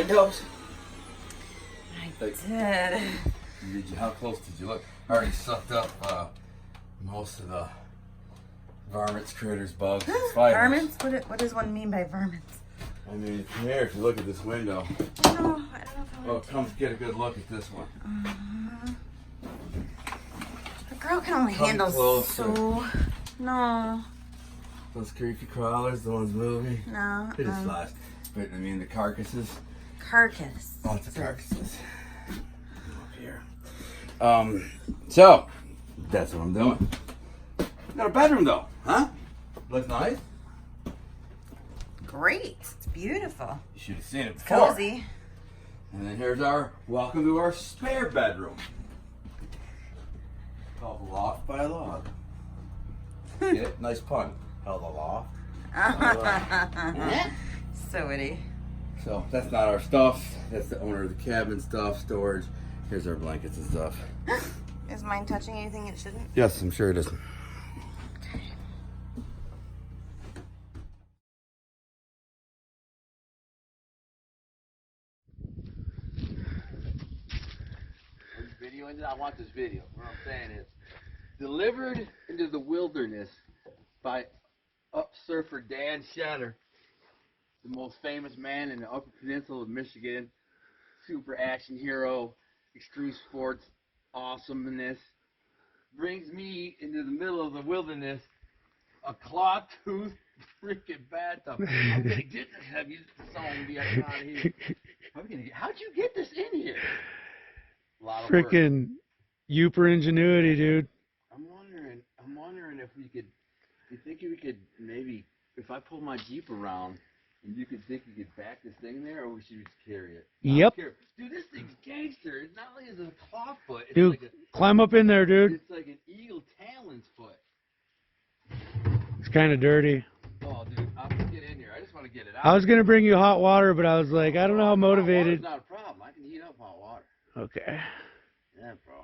windows? I did. How close did you look? I already sucked up most of the varmints, critters, bugs, and spiders. Varmints? What does one mean by varmints? I mean, from here, if you look at this window. No, I don't know if I Oh, want to. come get a good look at this one. A girl can only Come handle closer. so. No. Those creepy crawlers, the ones moving. No. They just flashed. But I mean, the carcasses. Carcass. Lots of carcasses. Up here. So, that's what I'm doing. Got a bedroom though, huh? Looks nice. Great. It's beautiful. You should have seen it before. Cozy. And then here's our welcome to our spare bedroom. Called the loft by a log. Get it? Nice pun. Called the loft. So witty. So that's not our stuff. That's the owner of the cabin stuff, storage. Here's our blankets and stuff. Is mine touching anything it shouldn't? Yes, I'm sure it is. Video into I want this video. What I'm saying is delivered into the wilderness by up surfer Dan Shatter, the most famous man in the Upper Peninsula of Michigan, super action hero, extreme sports awesomeness, brings me into the middle of the wilderness, a claw-toothed freaking bathtub. I'm gonna get this. Have you song be out of here? How'd you get this in here? A lot of work. Freaking Uper ingenuity, dude. I'm wondering if we could. You think we could maybe, if I pull my Jeep around, and you could think we could back this thing there, or we should just carry it? Yep. Dude, this thing's gangster. It's not only is it a claw foot. It's Dude, like climb up in there, dude. It's like an eagle talon's foot. It's kind of dirty. Oh, dude, I'm gonna get in here. I just want to get it out. I was going to bring you hot water, but I was like, I don't know how motivated. Hot water's not a problem. I can heat up hot water. Okay. Yeah, bro.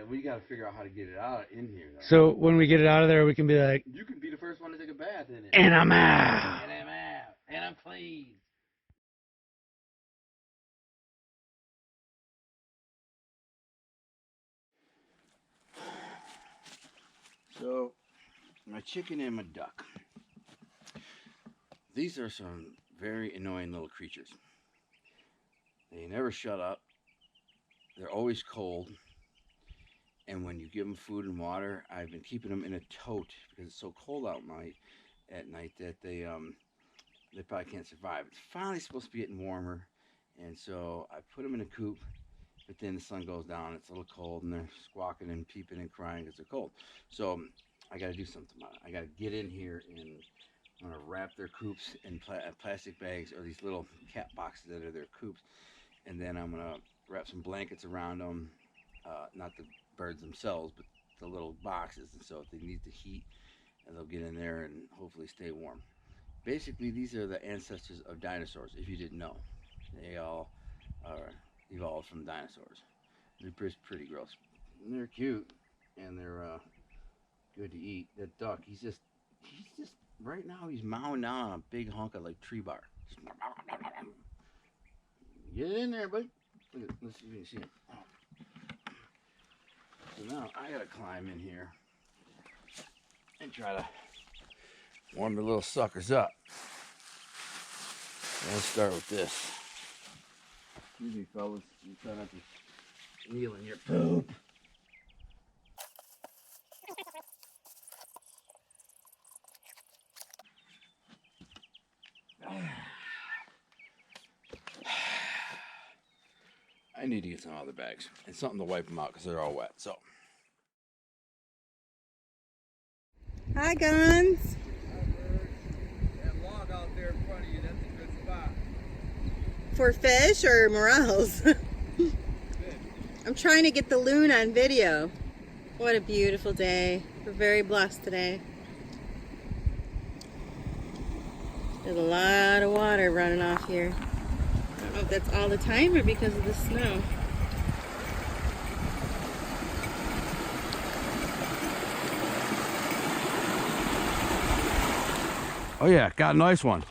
We got to figure out how to get it out in here, though. So when we get it out of there, we can be like, You can be the first one to take a bath in it. and I'm out. And I'm out. And I'm clean. So, my chicken and my duck. These are some very annoying little creatures. They never shut up. They're always cold. And when you give them food and water, I've been keeping them in a tote because it's so cold out at night that they probably can't survive. It's finally supposed to be getting warmer, and so I put them in a coop. But then the sun goes down, it's a little cold, and they're squawking and peeping and crying because they're cold. So I got to do something about it. I got to get in here and I'm gonna wrap their coops in plastic bags or these little cat boxes that are their coops, and then I'm gonna wrap some blankets around them. Not the birds themselves, but the little boxes, and so if they need the heat, they'll get in there and hopefully stay warm. Basically, these are the ancestors of dinosaurs, if you didn't know. They all are evolved from dinosaurs. They're pretty gross. And they're cute, and they're good to eat. That duck, he's just right now he's mowing down on a big hunk of like tree bark. Get in there, buddy. Look at, let's see if you can see him. Oh. So now I gotta climb in here and try to warm the little suckers up. Let's start with this. Excuse me, fellas. You try not to kneel in your poop. I need to get some other bags and something to wipe them out because they're all wet. So. Hi, Guns. That log out there in front of you, that's a good spot. For fish or morels? I'm trying to get the loon on video. What a beautiful day. We're very blessed today. There's a lot of water running off here. I don't know if that's all the time or because of the snow. Oh yeah, got a nice one.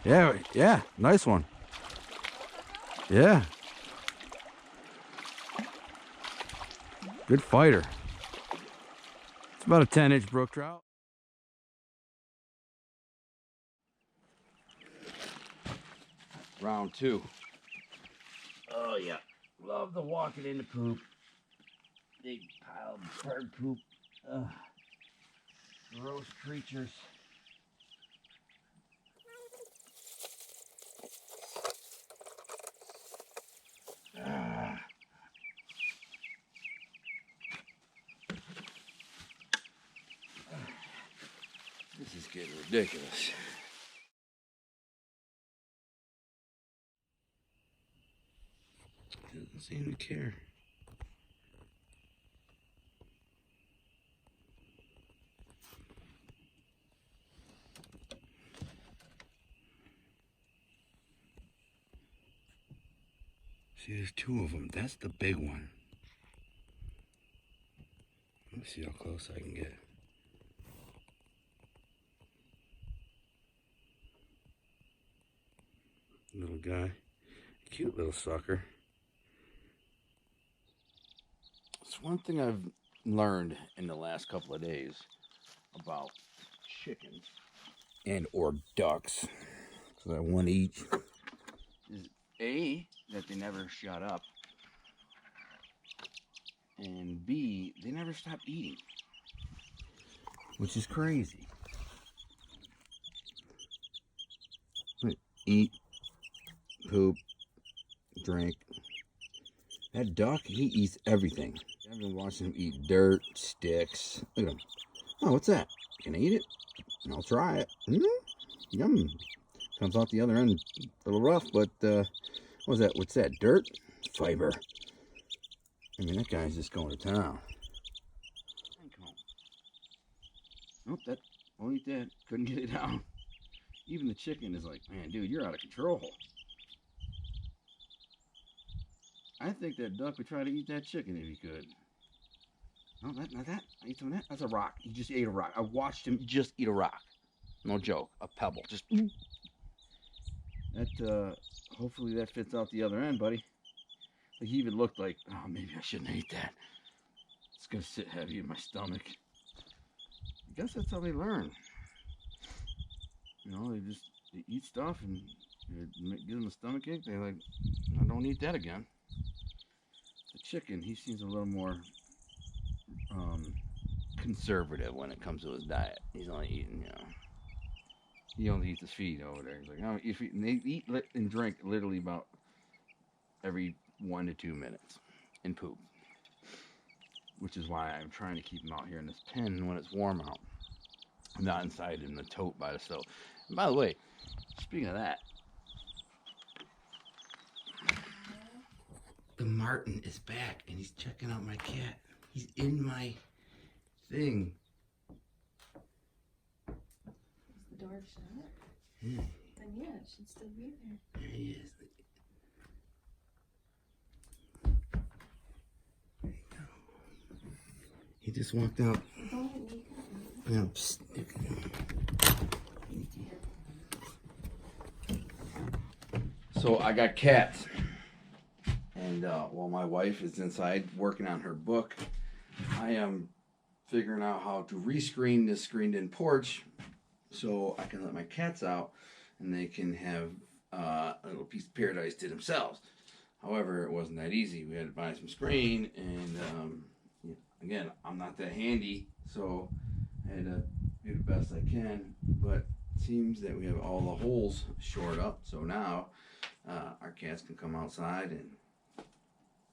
Yeah, nice one. Yeah. Good fighter. It's about a 10-inch brook trout. Round 2. Oh yeah. Love the walking in the poop. Big pile of bird poop. Ugh. Gross creatures. Ah. This is getting ridiculous. Doesn't seem to care. See, there's 2 of them. That's the big one. Let me see how close I can get. Little guy. Cute little sucker. It's one thing I've learned in the last couple of days about chickens and or ducks, so that one each, is A, that they never shut up, and B, they never stop eating, which is crazy. Eat, poop, drink. That duck, he eats everything. I've been watching him eat dirt, sticks. Look at him. Oh, what's that? Can I eat it? I'll try it. Yum. Comes out the other end a little rough, but what's that? What's that? Dirt? Fiber. I mean, that guy's just going to town. Nope, that won't eat that. Couldn't get it down. Even the chicken is like, man, dude, you're out of control. I think that duck would try to eat that chicken if he could. No, not that. I ate some of that. That's a rock. He just ate a rock. I watched him just eat a rock. No joke. A pebble. Just that. Hopefully that fits out the other end, buddy. Like he even looked like, oh, maybe I shouldn't eat that. It's gonna sit heavy in my stomach. I guess that's how they learn. You know, they eat stuff and it gives them a stomach ache. They're like, I don't eat that again. The chicken, he seems a little more conservative when it comes to his diet. He's only eating, he only eats his feed over there. He's like, oh, and they eat and drink literally about every 1 to 2 minutes and poop. Which is why I'm trying to keep him out here in this pen when it's warm out. Not inside in the tote by the stove. And by the way, speaking of that, the marten is back and he's checking out my cat. He's in my thing. Is the door shut? Yeah. Then yeah, it should still be there. There he is. There you go. He just walked out. Yeah, psst. So I got cats. And while my wife is inside working on her book, I am figuring out how to rescreen this screened-in porch so I can let my cats out and they can have a little piece of paradise to themselves. However, it wasn't that easy. We had to buy some screen, and again, I'm not that handy, so I had to do the best I can. But it seems that we have all the holes shored up, so now our cats can come outside and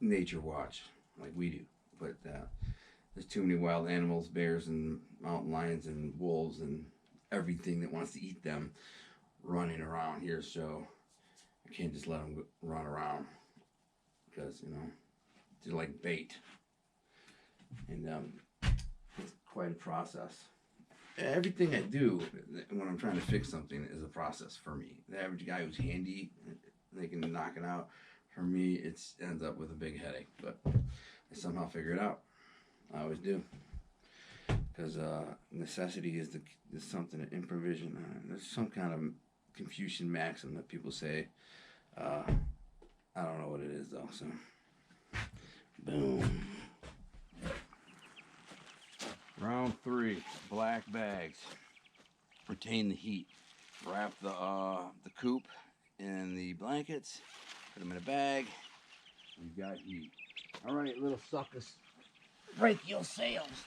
nature watch like we do. But there's too many wild animals, bears and mountain lions and wolves and everything that wants to eat them running around here, so I can't just let them run around because they're like bait, and it's quite a process. Everything I do when I'm trying to fix something is a process for me. The average guy who's handy, they can knock it out. For me, it ends up with a big headache, but I somehow figure it out. I always do, because necessity is something that improvisation. There's some kind of Confucian maxim that people say, I don't know what it is though, so. Boom. Round 3, black bags. Retain the heat. Wrap the coop in the blankets. Put them in a bag. You got heat. All right, little suckers. Break your sails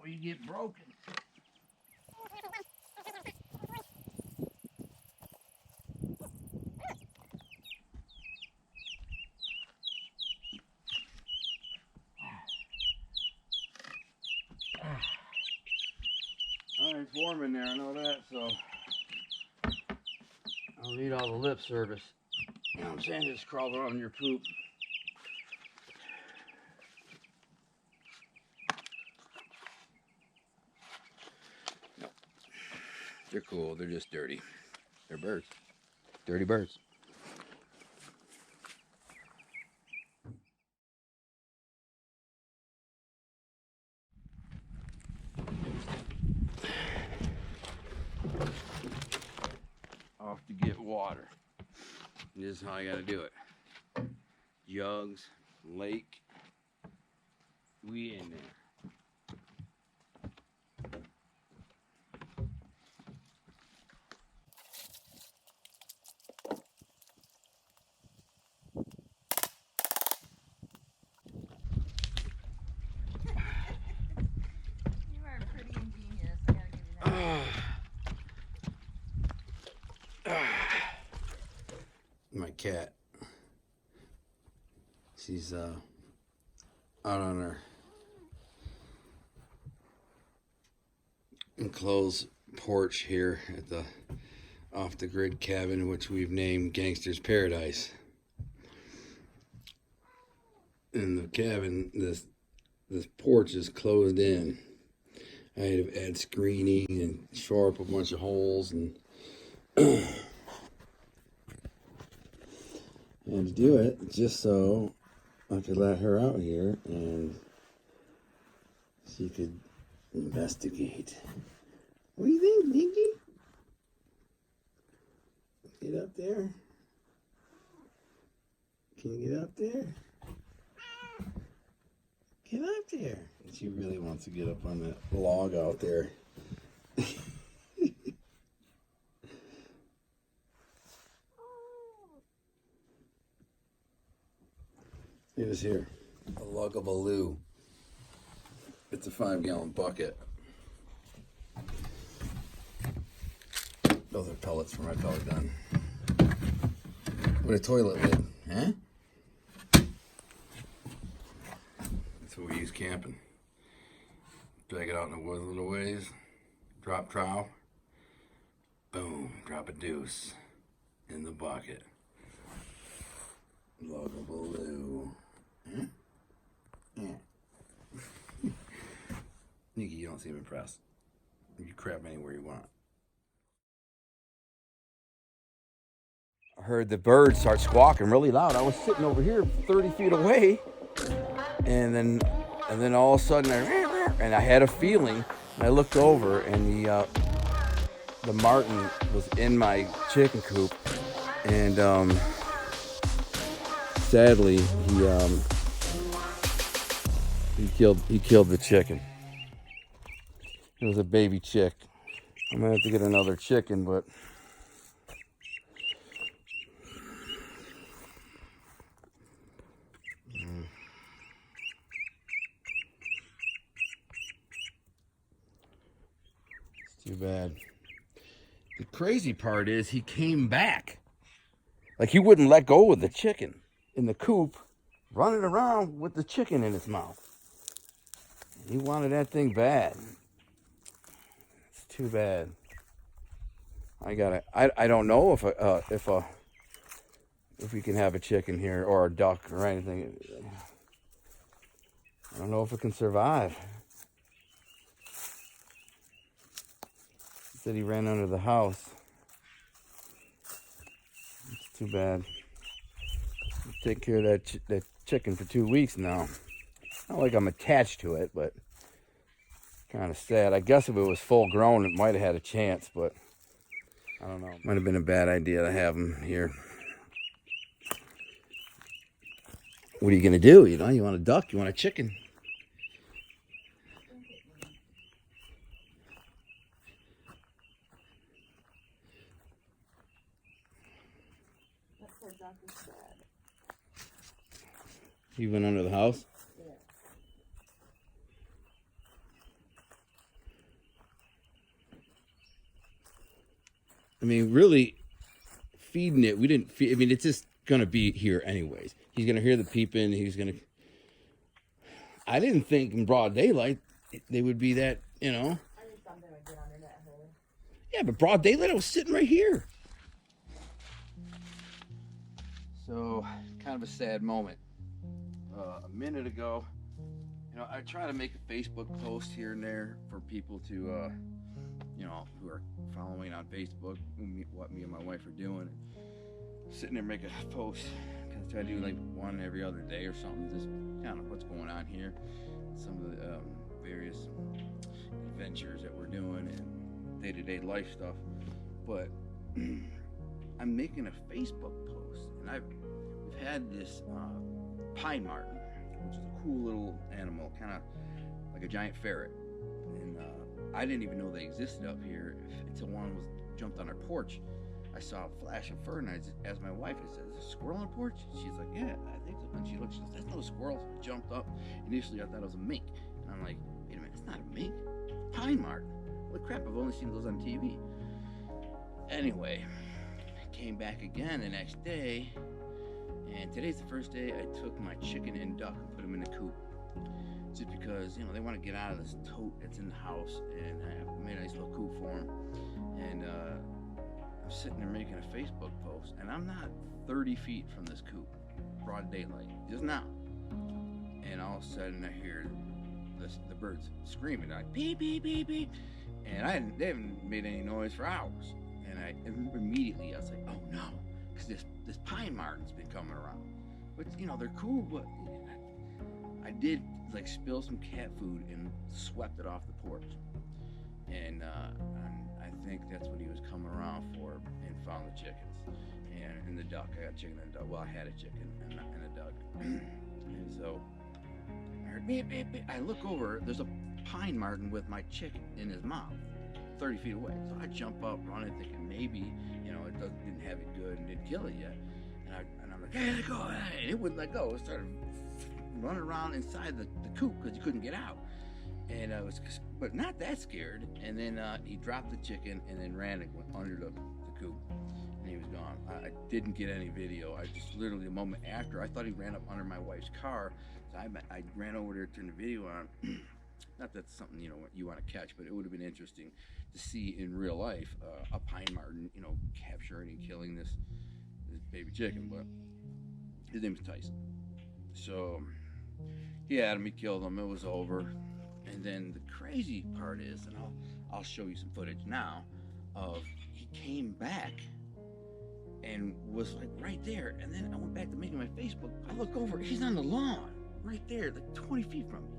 or you get broken. All right, it's warm in there, I know that, so I'll need all the lip service. You know what I'm saying? Just crawl around your poop. No. They're cool, they're just dirty. They're birds. Dirty birds. Off to get water. And this is how I gotta do it. Jugs, lake, we in there. You are pretty ingenious, I gotta give you that. My cat. She's out on her enclosed porch here at the off the grid cabin, which we've named Gangster's Paradise. In the cabin, this porch is closed in. I had to add screening and shore up a bunch of holes and and to do it just so I could let her out here and she could investigate. What do you think, Dinky? Get up there. Can you get up there? Get up there. She really wants to get up on that log out there. It was here. A lug of a loo. It's a 5-gallon bucket. Those are pellets for my pellet gun. With a toilet lid, huh? That's what we use camping. Drag it out in the woods a little ways. Drop trowel. Boom. Drop a deuce in the bucket. Lug of a loo. Huh? Yeah. Nikki, you don't seem impressed. You crab anywhere you want. I heard the birds start squawking really loud. I was sitting over here 30 feet away, and then all of a sudden I had a feeling, and I looked over, and the marten was in my chicken coop, and sadly he killed the chicken. It was a baby chick. I'm gonna have to get another chicken, but it's too bad. The crazy part is he came back. Like he wouldn't let go of the chicken in the coop, running around with the chicken in his mouth. He wanted that thing bad. It's too bad. I don't know if we can have a chicken here or a duck or anything. I don't know if it can survive. He said he ran under the house. It's too bad. Take care of that chicken for 2 weeks now. Not like I'm attached to it, but kind of sad. I guess if it was full grown, it might have had a chance, but I don't know. Might have been a bad idea to have him here. what are you gonna do? You know, you want a duck, you want a chicken. He went under the house. I mean, really, feeding it, we didn't feed. I mean, it's just gonna be here anyways. He's gonna hear the peeping. He's gonna. I didn't think in broad daylight they would be that. You know. I think something would get under that hole. Yeah, but broad daylight, I was sitting right here. So, kind of a sad moment. A minute ago, you know, I try to make a Facebook post here and there for people to, you know, who are following on Facebook, what me and my wife are doing. Sitting there making a post. Kind of try to do like one every other day or something, just kind of what's going on here, some of the various adventures that we're doing and day-to-day life stuff. But I'm making a Facebook post, and we've had this pine marten, which is a cool little animal, kind of like a giant ferret, and I didn't even know they existed up here until one jumped on our porch. I saw a flash of fur, and I asked my wife, I said, "Is there a squirrel on the porch?" She's like, "Yeah, I think so." And she looked, she goes, "That's not a squirrel." So I jumped up. Initially, I thought it was a mink, and I'm like, "Wait a minute, it's not a mink, pine marten." What crap? I've only seen those on TV. Anyway, I came back again the next day, and today's the first day I took my chicken and duck and put them in the coop. Just because, you know, they want to get out of this tote that's in the house, and I made a nice little coop for them. And I'm sitting there making a Facebook post, and I'm not 30 feet from this coop, broad daylight, just now. And all of a sudden I hear the birds screaming, like beep, beep, beep, beep. And they haven't made any noise for hours. And immediately I was like, oh no, because this pine marten's been coming around. But you know, they're cool, but I did like spill some cat food and swept it off the porch. And I think that's what he was coming around for, and found the chickens and the duck. I got chicken and a duck. Well, I had a chicken and a duck. And so I heard beep, beep, beep. I look over, there's a pine marten with my chicken in his mouth, 30 feet away. So I jump up, running, thinking maybe, you know, it didn't have it good and didn't kill it yet. And I'm like, hey, let go. And it wouldn't let go. It started running around inside the coop because he couldn't get out. And I was, but not that scared. And then he dropped the chicken and then ran and went under the coop, and he was gone. I didn't get any video. I just literally a moment after, I thought he ran up under my wife's car. So I ran over there, turned the video on. Not that's something, you know, you want to catch, but it would have been interesting to see in real life a pine marten, you know, capturing and killing this baby chicken. But his name was Tyson. So he had him, he killed him, it was over. And then the crazy part is, and I'll show you some footage now, of he came back and was like right there. And then I went back to making my Facebook. I look over, he's on the lawn, right there, like 20 feet from me.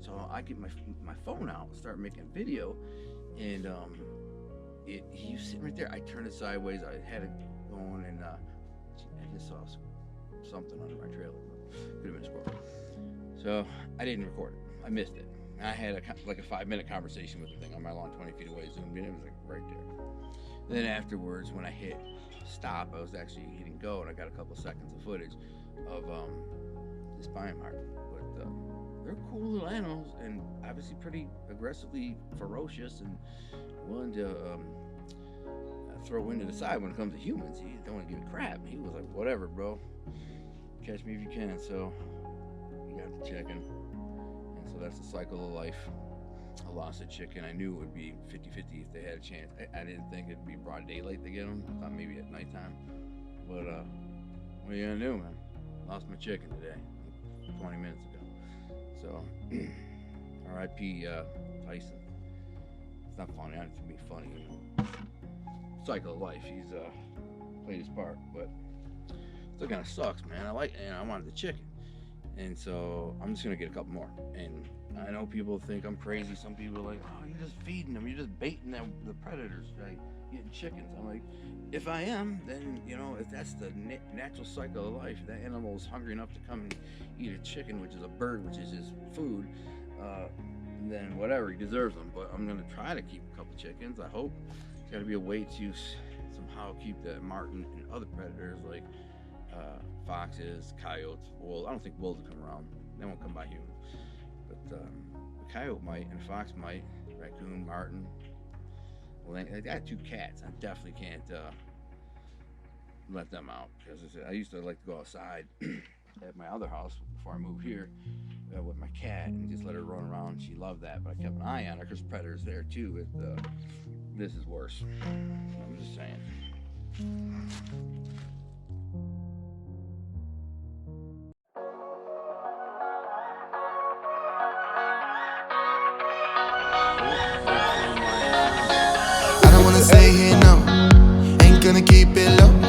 So I get my phone out and start making a video, and he was sitting right there. I turned it sideways. I had it going, and I just saw something under my trailer. Could have been a squirrel. So I didn't record it. I missed it. And I had like a 5-minute conversation with the thing on my lawn, 20 feet away, zoomed in. It was like right there. Then afterwards, when I hit stop, I was actually hitting go, and I got a couple seconds of footage of this pine marten. But they're cool little animals, and obviously pretty aggressively ferocious and willing to throw wind to the side when it comes to humans. He don't want to give a crap. He was like, whatever, bro. Catch me if you can. So we got the chicken, and so that's the cycle of life. I lost a chicken. I knew it would be 50-50 if they had a chance. I didn't think it'd be broad daylight to get them. I thought maybe at nighttime. But what are you gonna do, man? Lost my chicken today, 20 minutes ago. So R.I.P. Tyson. It's not funny. I don't think it's funny, you know. Cycle of life. He's played his part, but still kind of sucks, man. I wanted the chicken, and so I'm just gonna get a couple more, and I know people think I'm crazy. Some people are like, oh, you're just feeding them. You're just baiting them, the predators, right? Getting chickens. I'm like, if I am, then, you know, if that's the natural cycle of life, that animal is hungry enough to come and eat a chicken, which is a bird, which is his food, then whatever, he deserves them. But I'm going to try to keep a couple chickens, I hope. There's got to be a way to somehow keep the marten and other predators like foxes, coyotes, wolves. I don't think wolves will come around. They won't come by humans. But a coyote might, and a fox might, raccoon, marten. Well, I got 2 cats. I definitely can't let them out, because I used to like to go outside at my other house before I moved here with my cat and just let her run around. She loved that, but I kept an eye on her because predators there too. This is worse. I'm just saying. I don't wanna stay here, no. Ain't gonna keep it low.